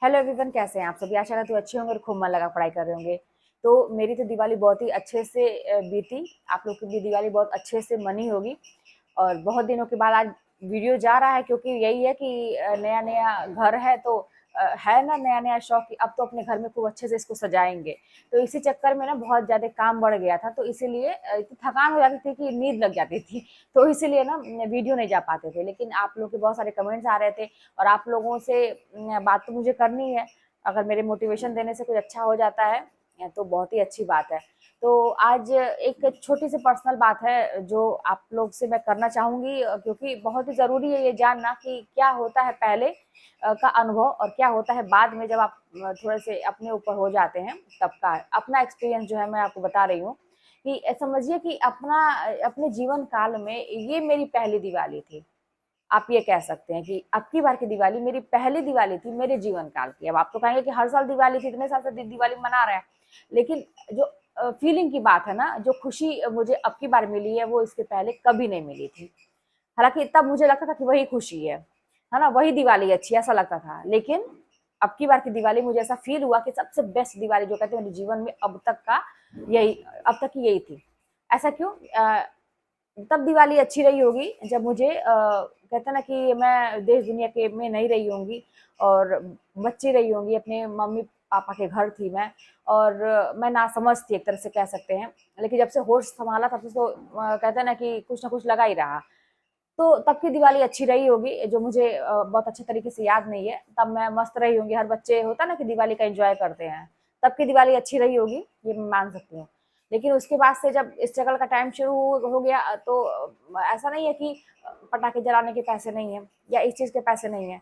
Hello everyone, कैसे हैं आप सभी। आशा करती हूँ अच्छे होंगे और खूब मन लगा पढ़ाई कर रहे होंगे। तो मेरी तो दिवाली बहुत ही अच्छे से बीती। आप लोग की भी दिवाली बहुत अच्छे से मनी होगी। और बहुत दिनों के बाद आज वीडियो जा रहा है, क्योंकि यही है कि नया नया घर है तो है ना, नया नया शौक कि अब तो अपने घर में खूब अच्छे से इसको सजाएंगे। तो इसी चक्कर में ना बहुत ज़्यादा काम बढ़ गया था, तो इसीलिए इतनी थकान हो जाती थी कि नींद लग जाती थी। तो इसीलिए ना वीडियो नहीं जा पाते थे। लेकिन आप लोग के बहुत सारे कमेंट्स आ रहे थे और आप लोगों से बात तो मुझे करनी है। अगर मेरे मोटिवेशन देने से कुछ अच्छा हो जाता है तो बहुत ही अच्छी बात है। तो आज एक छोटी सी पर्सनल बात है जो आप लोग से मैं करना चाहूँगी, क्योंकि बहुत ही ज़रूरी है ये जानना कि क्या होता है पहले का अनुभव और क्या होता है बाद में, जब आप थोड़े से अपने ऊपर हो जाते हैं तब का अपना एक्सपीरियंस जो है मैं आपको बता रही हूँ। कि समझिए कि अपने जीवन काल में ये मेरी पहली दिवाली थी। आप ये कह सकते हैं कि अब की बार की दिवाली मेरी पहली दिवाली थी मेरे जीवन काल की। अब आप तो कहेंगे कि हर साल दिवाली थी, इतने साल से दिवाली मना रहे हैं। लेकिन जो फीलिंग की बात है ना, जो खुशी मुझे अब की बार मिली है वो इसके पहले कभी नहीं मिली थी। हालांकि तब मुझे लगता था कि वही खुशी है ना, वही दिवाली अच्छी, ऐसा लगता था। लेकिन अब की बार की दिवाली मुझे ऐसा फील हुआ कि सबसे बेस्ट दिवाली जो कहते हैं मेरे जीवन में अब तक का यही, अब तक की यही थी। ऐसा क्यों? तब दिवाली अच्छी रही होगी जब मुझे कहते हैं ना कि मैं देश दुनिया के में नहीं रही होंगी और बच्ची रही होंगी, अपने मम्मी पापा के घर थी मैं। और मैं नासमझ थी एक तरह से कह सकते हैं। लेकिन जब से होश संभाला तब से तो कहते हैं ना कि कुछ ना कुछ लगा ही रहा। तो तब की दिवाली अच्छी रही होगी जो मुझे बहुत अच्छे तरीके से याद नहीं है। तब मैं मस्त रही होंगी, हर बच्चे होता ना कि दिवाली का एंजॉय करते हैं। तब की दिवाली अच्छी रही होगी, ये मैं मान सकती हूँ। लेकिन उसके बाद से जब स्ट्रगल का टाइम शुरू हो गया तो ऐसा नहीं है कि पटाखे जलाने के पैसे नहीं है या इस चीज के पैसे नहीं है।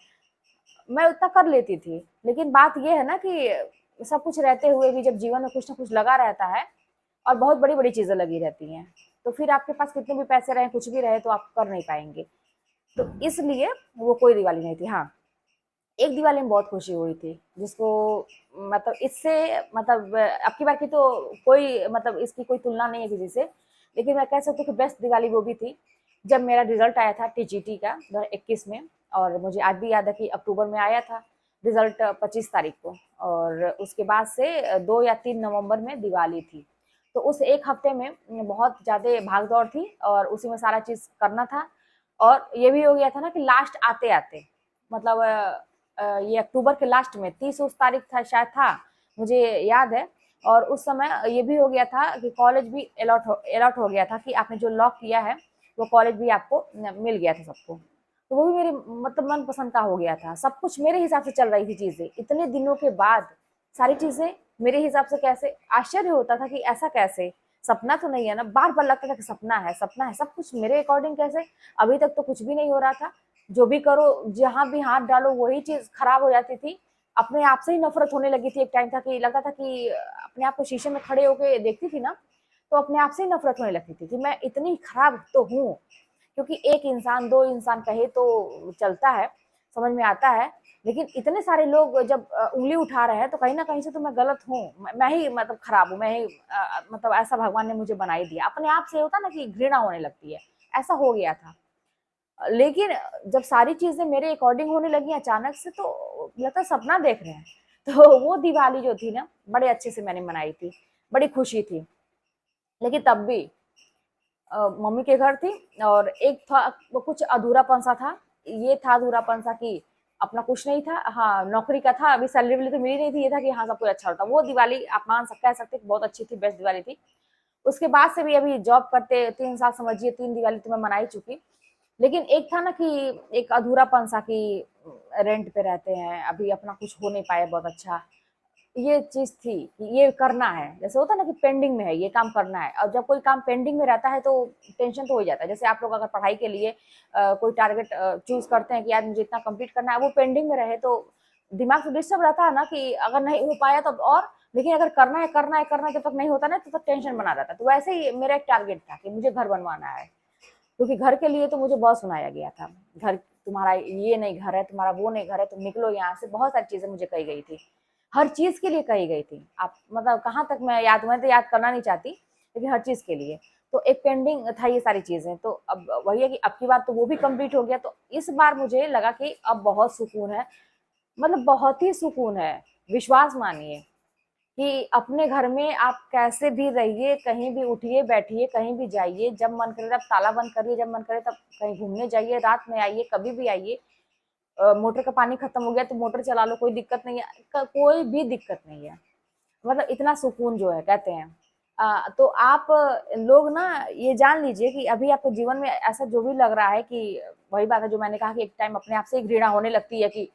मैं उतना कर लेती थी। लेकिन बात ये है ना कि सब कुछ रहते हुए भी जब जीवन में कुछ ना कुछ लगा रहता है और बहुत बड़ी बड़ी चीजें लगी रहती हैं, तो फिर आपके पास कितने भी पैसे रहे, कुछ भी रहे, तो आप कर नहीं पाएंगे। तो इसलिए वो कोई दिवाली नहीं थी। हाँ, एक दिवाली में बहुत खुशी हुई थी, जिसको मतलब इससे मतलब अब की बार की तो कोई मतलब इसकी कोई तुलना नहीं है किसी से। लेकिन मैं कह सकती हूँ कि बेस्ट दिवाली वो भी थी जब मेरा रिजल्ट आया था टीजीटी का 2021 में। और मुझे आज भी याद है कि अक्टूबर में आया था रिजल्ट, 25 तारीख को। और उसके बाद से 2 या 3 नवंबर में दिवाली थी। तो उस एक हफ्ते में बहुत ज़्यादा भाग दौड़ थी और उसी में सारा चीज़ करना था। और ये भी हो गया था ना कि लास्ट आते आते मतलब ये अक्टूबर के लास्ट में 30 उस तारीख था शायद, था मुझे याद है। और उस समय ये भी हो गया था कि कॉलेज भी अलॉट हो गया था कि आपने जो लॉक किया है वो कॉलेज भी आपको मिल गया था सबको। तो वो भी मेरे मतलब मनपसंद का हो गया था। सब कुछ मेरे हिसाब से चल रही थी चीजें, इतने दिनों के बाद सारी चीजें मेरे हिसाब से। कैसे आश्चर्य होता था कि ऐसा कैसे, सपना तो नहीं है ना। बार बार लगता था कि सपना है, सपना है, सब कुछ मेरे अकॉर्डिंग कैसे। अभी तक तो कुछ भी नहीं हो रहा था। जो भी करो, जहां भी हाथ डालो वही चीज खराब हो जाती थी। अपने आप से ही नफरत होने लगी थी। एक टाइम था कि लगता था कि अपने आप को शीशे में खड़े होके देखती थी ना, तो अपने आप से ही नफरत होने लगती थी कि मैं इतनी खराब तो हूँ। क्योंकि एक इंसान, दो इंसान कहे तो चलता है, समझ में आता है। लेकिन इतने सारे लोग जब उंगली उठा रहे हैं तो कहीं ना कहीं से तो मैं गलत हूँ। मैं ही मतलब खराब हूँ, मैं ही मतलब ऐसा भगवान ने मुझे बना ही दिया। अपने आप से होता ना कि घृणा होने लगती है, ऐसा हो गया था। लेकिन जब सारी चीजें मेरे अकॉर्डिंग होने लगी अचानक से, तो लगता है सपना देख रहे हैं। तो वो दिवाली जो थी ना, बड़े अच्छे से मैंने मनाई थी, बड़ी खुशी थी। लेकिन तब भी मम्मी के घर थी और एक था वो कुछ अधूरापन सा था। ये था अधूरापन सा कि अपना कुछ नहीं था। हाँ, नौकरी का था, अभी सैलरी वैलरी तो मिली नहीं थी। ये था कि हाँ सब कुछ अच्छा होता। वो दिवाली आप मान सकते, कह सकते बहुत अच्छी थी, बेस्ट दिवाली थी। उसके बाद से भी अभी जॉब करते 3 साल, समझिए 3 दिवाली तो मैं मना ही चुकी। लेकिन एक था ना कि एक अधूरापन सा कि रेंट पे रहते हैं, अभी अपना कुछ हो नहीं पाया बहुत अच्छा। ये चीज थी कि ये करना है, जैसे होता है ना कि पेंडिंग में है, ये काम करना है। और जब कोई काम पेंडिंग में रहता है तो टेंशन तो हो जाता है। जैसे आप लोग अगर पढ़ाई के लिए कोई टारगेट चूज करते हैं कि यार मुझे इतना कंप्लीट करना है, वो पेंडिंग में रहे तो दिमाग तो डिस्टर्ब रहता है ना कि अगर नहीं हो पाया तो और। लेकिन अगर करना है करना है करना है, जब तक नहीं होता ना तब तक टेंशन बना रहता है। तो वैसे ही मेरा एक टारगेट था कि मुझे घर बनवाना है। क्योंकि घर के लिए तो मुझे बहुत सुनाया गया था। घर तुम्हारा ये नहीं घर है, तुम्हारा वो नहीं घर है, तुम निकलो यहाँ से, बहुत सारी चीजें मुझे कही गई थी। हर चीज के लिए कही गई थी। आप मतलब कहाँ तक मैं तो याद करना नहीं चाहती, लेकिन हर चीज के लिए। तो एक पेंडिंग था ये सारी चीजें। तो अब वही है कि अब की बार तो वो भी कंप्लीट हो गया। तो इस बार मुझे लगा कि अब बहुत सुकून है। मतलब बहुत ही सुकून है। विश्वास मानिए कि अपने घर में आप कैसे भी रहिए, कहीं भी उठिए बैठिए, कहीं भी जाइए, जब मन करे तब ताला बंद करिए, जब मन करे तब कहीं घूमने जाइए, रात में आइए, कभी भी आइए। मोटर का पानी खत्म हो गया तो मोटर चला लो, कोई दिक्कत नहीं है, कोई भी दिक्कत नहीं है। मतलब इतना सुकून जो है कहते हैं। तो आप लोग ना ये जान लीजिए कि अभी आपके जीवन में ऐसा जो भी लग रहा है कि वही बात है जो मैंने कहा कि एक टाइम अपने आप से ही घृणा होने लगती है कि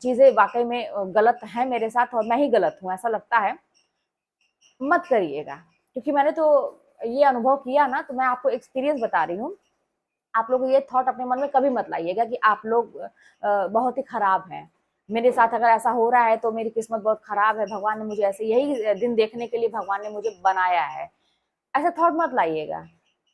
चीजें वाकई में गलत है मेरे साथ और मैं ही गलत हूँ, ऐसा लगता है। मत करिएगा, क्योंकि मैंने तो ये अनुभव किया ना, तो मैं आपको एक्सपीरियंस बता रही हूँ। आप लोग ये थॉट अपने मन में कभी मत लाइएगा कि आप लोग बहुत ही खराब हैं। मेरे साथ अगर ऐसा हो रहा है तो मेरी किस्मत बहुत खराब है, भगवान ने मुझे ऐसे यही दिन देखने के लिए भगवान ने मुझे बनाया है। ऐसा थॉट मत लाइएगा।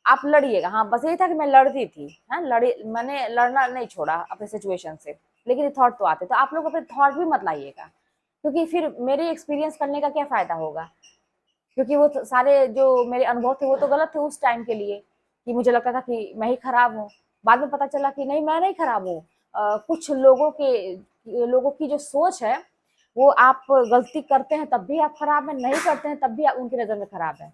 आप लड़िएगा। हाँ, बस यही था कि मैं लड़ती थी, हाँ, लड़ी, मैंने लड़ना नहीं छोड़ा अपने सिचुएशन से, लेकिन ये थॉट तो आते। तो आप लोग अपने थॉट भी मत लाइएगा, क्योंकि फिर मेरे एक्सपीरियंस करने का क्या फायदा होगा। क्योंकि वो सारे जो मेरे अनुभव थे वो तो गलत थे उस टाइम के लिए, कि मुझे लगता था कि मैं ही खराब हूँ। बाद में पता चला कि नहीं, मैं नहीं खराब हूँ। कुछ लोगों की जो सोच है, वो आप गलती करते हैं तब भी आप खराब हैं, नहीं करते हैं तब भी आप उनकी नज़र में खराब है।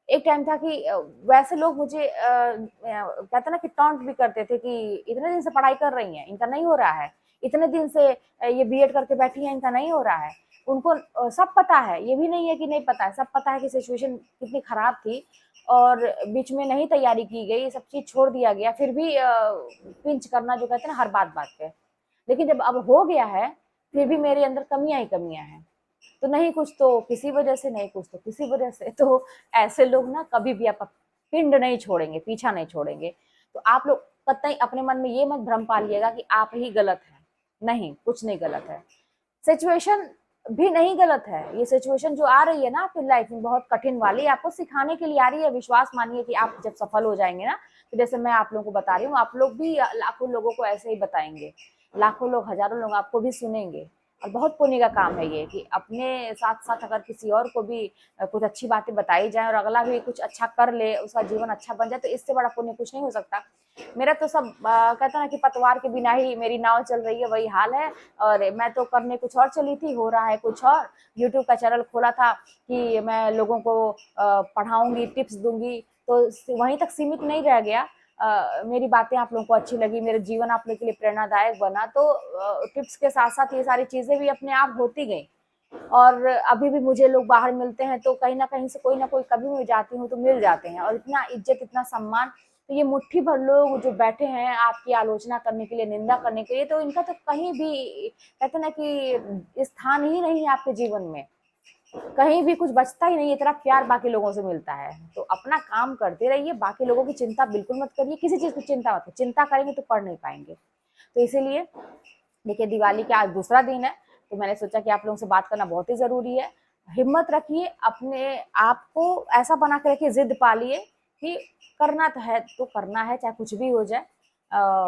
एक टाइम था कि वैसे लोग मुझे कहते ना कि टॉन्ट भी करते थे कि इतने दिन से पढ़ाई कर रही हैं, इनका नहीं हो रहा है। इतने दिन से ये बीएड करके बैठी हैं, इनका नहीं हो रहा है। उनको सब पता है, ये भी नहीं है कि नहीं पता है, सब पता है कि सिचुएशन कितनी खराब थी और बीच में नहीं तैयारी की गई, सब चीज़ छोड़ दिया गया, फिर भी पिंच करना जो कहते हैं ना हर बात पे। लेकिन जब अब हो गया है, फिर भी मेरे अंदर कमियाँ ही कमियाँ हैं। तो नहीं कुछ तो किसी वजह से, नहीं कुछ तो किसी वजह से। तो ऐसे लोग ना कभी भी आपका पिंड नहीं छोड़ेंगे, पीछा नहीं छोड़ेंगे। तो आप लोग कतई अपने मन में ये मत भ्रम पालिएगा कि आप ही गलत हैं। नहीं, कुछ नहीं गलत है। सिचुएशन भी नहीं गलत है। ये सिचुएशन जो आ रही है ना आपकी लाइफ में बहुत कठिन वाली, आपको सिखाने के लिए आ रही है। विश्वास मानिए कि आप जब सफल हो जाएंगे ना, तो जैसे मैं आप लोगों को बता रही हूँ, आप लोग भी लाखों लोगों को ऐसे ही बताएंगे। लाखों लोग, हजारों लोग आपको भी सुनेंगे। और बहुत पुण्य का काम है ये कि अपने साथ साथ अगर किसी और को भी कुछ अच्छी बातें बताई जाए और अगला भी कुछ अच्छा कर ले, उसका जीवन अच्छा बन जाए, तो इससे बड़ा पुण्य कुछ नहीं हो सकता। मेरा तो सब कहता ना कि पतवार के बिना ही मेरी नाव चल रही है, वही हाल है। और मैं तो करने कुछ और चली थी, हो रहा है कुछ और। यूट्यूब का चैनल खोला था कि मैं लोगों को पढ़ाऊंगी, टिप्स दूंगी, तो वहीं तक सीमित नहीं रह गया। मेरी बातें आप लोगों को अच्छी लगी, मेरे जीवन आप लोगों के लिए प्रेरणादायक बना, तो टिप्स के साथ साथ ये सारी चीजें भी अपने आप होती गई। और अभी भी मुझे लोग बाहर मिलते हैं तो कहीं ना कहीं से कोई ना कोई, कभी मैं जाती हूँ तो मिल जाते हैं, और इतना इज्जत, इतना सम्मान। तो ये मुट्ठी भर लोग जो बैठे हैं आपकी आलोचना करने के लिए, निंदा करने के लिए, तो इनका तो कहीं भी कहते ना कि स्थान ही नहीं है आपके जीवन में। कहीं भी कुछ बचता ही नहीं है, इतना प्यार बाकी लोगों से मिलता है। तो अपना काम करते रहिए, बाकी लोगों की चिंता बिल्कुल मत करिए, किसी चीज की चिंता मत, चिंता करेंगे तो पढ़ नहीं पाएंगे। तो इसीलिए देखिए, दिवाली का आज दूसरा दिन है, तो मैंने सोचा कि आप लोगों से बात करना बहुत ही ज़रूरी है। हिम्मत रखिए, अपने आप को ऐसा बना के रखिए, ज़िद पालिए कि करना तो है तो करना है, चाहे कुछ भी हो जाए।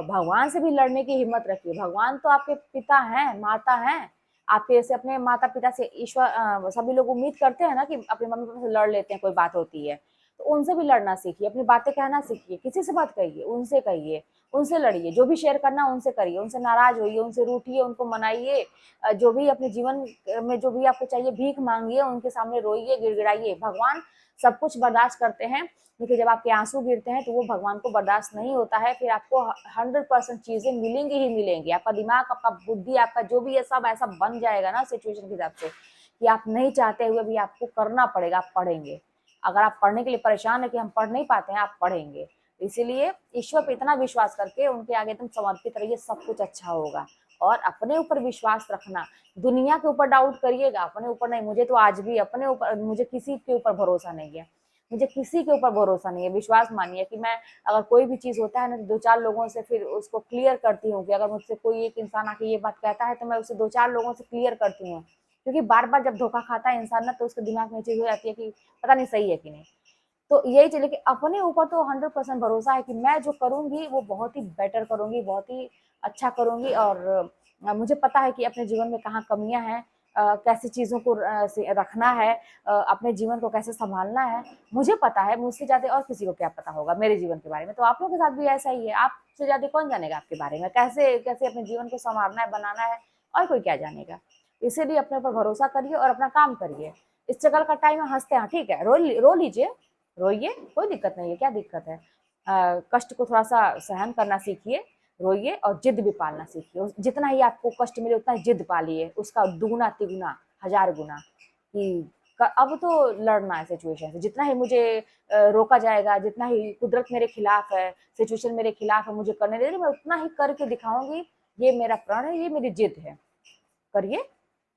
भगवान से भी लड़ने की हिम्मत रखिए। भगवान तो आपके पिता हैं, माता हैं। आपके जैसे अपने माता-पिता से ईश्वर सभी लोग उम्मीद करते हैं ना कि अपने मम्मी-पापा से लड़ लेते हैं, कोई बात होती है। तो उनसे भी लड़ना सीखिए, अपनी बातें कहना सीखिए, किसी से मत कहिए, उनसे कहिए। उनसे लड़िए, जो भी शेयर करना उनसे करिए, उनसे नाराज होइए, उनसे रूठिए, उनको मनाइए। जो भी अपने जीवन में जो भी आपको चाहिए, भीख मांगिए, उनके सामने रोइए, गिड़गिड़ाइए। भगवान सब कुछ बर्दाश्त करते हैं, लेकिन जब आपके आंसू गिरते हैं तो वो भगवान को बर्दाश्त नहीं होता है। फिर आपको 100% चीजें मिलेंगी ही मिलेंगी। आपका दिमाग, आपका बुद्धि, आपका जो भी है सब ऐसा बन जाएगा ना सिचुएशन के हिसाब से, कि आप नहीं चाहते हुए भी आपको करना पड़ेगा, आप पढ़ेंगे। अगर आप पढ़ने के लिए परेशान है कि हम पढ़ नहीं पाते हैं, आप पढ़ेंगे। इसीलिए ईश्वर पे इतना विश्वास करके उनके आगे तुम समर्पित रहिए, सब कुछ अच्छा होगा। और अपने ऊपर विश्वास रखना, दुनिया के ऊपर डाउट करिएगा, अपने ऊपर नहीं। मुझे तो आज भी अपने ऊपर, मुझे किसी के ऊपर भरोसा नहीं है, मुझे किसी के ऊपर भरोसा नहीं है। विश्वास मानिए कि मैं अगर कोई भी चीज़ होता है ना, तो 2-4 लोगों से फिर उसको क्लियर करती हूँ, कि अगर मुझसे कोई एक इंसान आके ये बात कहता है तो मैं उसे 2-4 लोगों से क्लियर करती हूँ। क्योंकि बार-बार जब धोखा खाता है इंसान ना, तो उसके दिमाग में ये चीज़ हो जाती है कि पता नहीं सही है कि नहीं। तो यही चीज़, लेकिन अपने ऊपर तो 100% भरोसा है कि मैं जो करूँगी वो बहुत ही बेटर करूँगी, बहुत ही अच्छा करूँगी। और मुझे पता है कि अपने जीवन में कहाँ कमियाँ हैं, कैसी चीज़ों को से रखना है, अपने जीवन को कैसे सँभालना है, मुझे पता है। मुझसे ज़्यादा और किसी को क्या पता होगा मेरे जीवन के बारे में। तो आप लोगों के साथ भी ऐसा ही है, आपसे ज़्यादा कौन जानेगा आपके बारे में, कैसे कैसे अपने जीवन को सँवारना है, बनाना है, और कोई क्या जानेगा। इसीलिए अपने ऊपर भरोसा करिए और अपना काम करिए। स्ट्रगल का टाइम है, हंसते हैं, ठीक है, रो लीजिए, रोइए, कोई दिक्कत नहीं है, क्या दिक्कत है। कष्ट को थोड़ा सा सहन करना सीखिए, रोइए और जिद भी पालना सीखिए। जितना ही आपको कष्ट मिले उतना ही जिद पालिए, उसका दुगुना तिगुना 1000 गुना। कि अब तो लड़ना है सिचुएशन से, जितना ही मुझे रोका जाएगा, जितना ही कुदरत मेरे खिलाफ है, सिचुएशन मेरे खिलाफ है, मुझे करने दे रही, मैं उतना ही करके दिखाऊंगी। ये मेरा प्रण है, ये मेरी जिद है। करिए,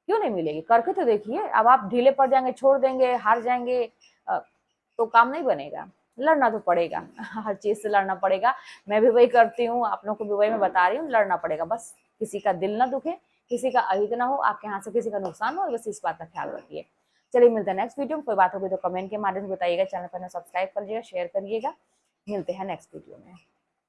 क्यों नहीं मिलेगी, करके तो देखिए। अब आप ढीले पड़ जाएंगे, छोड़ देंगे, हार जाएंगे, तो काम नहीं बनेगा। लड़ना तो पड़ेगा, हर चीज से लड़ना पड़ेगा। मैं भी वही करती हूँ, आप लोगों को भी वही मैं बता रही हूँ, लड़ना पड़ेगा। बस किसी का दिल ना दुखे, किसी का अहित ना हो, आपके हाथ से किसी का नुकसान हो, बस इस बात का ख्याल रखिए। चलिए, मिलते हैं नेक्स्ट वीडियो में। कोई बात होगी तो कमेंट के माध्यम से बताइएगा, चैनल पर सब्सक्राइब करिएगा, शेयर करिएगा। मिलते हैं नेक्स्ट वीडियो में।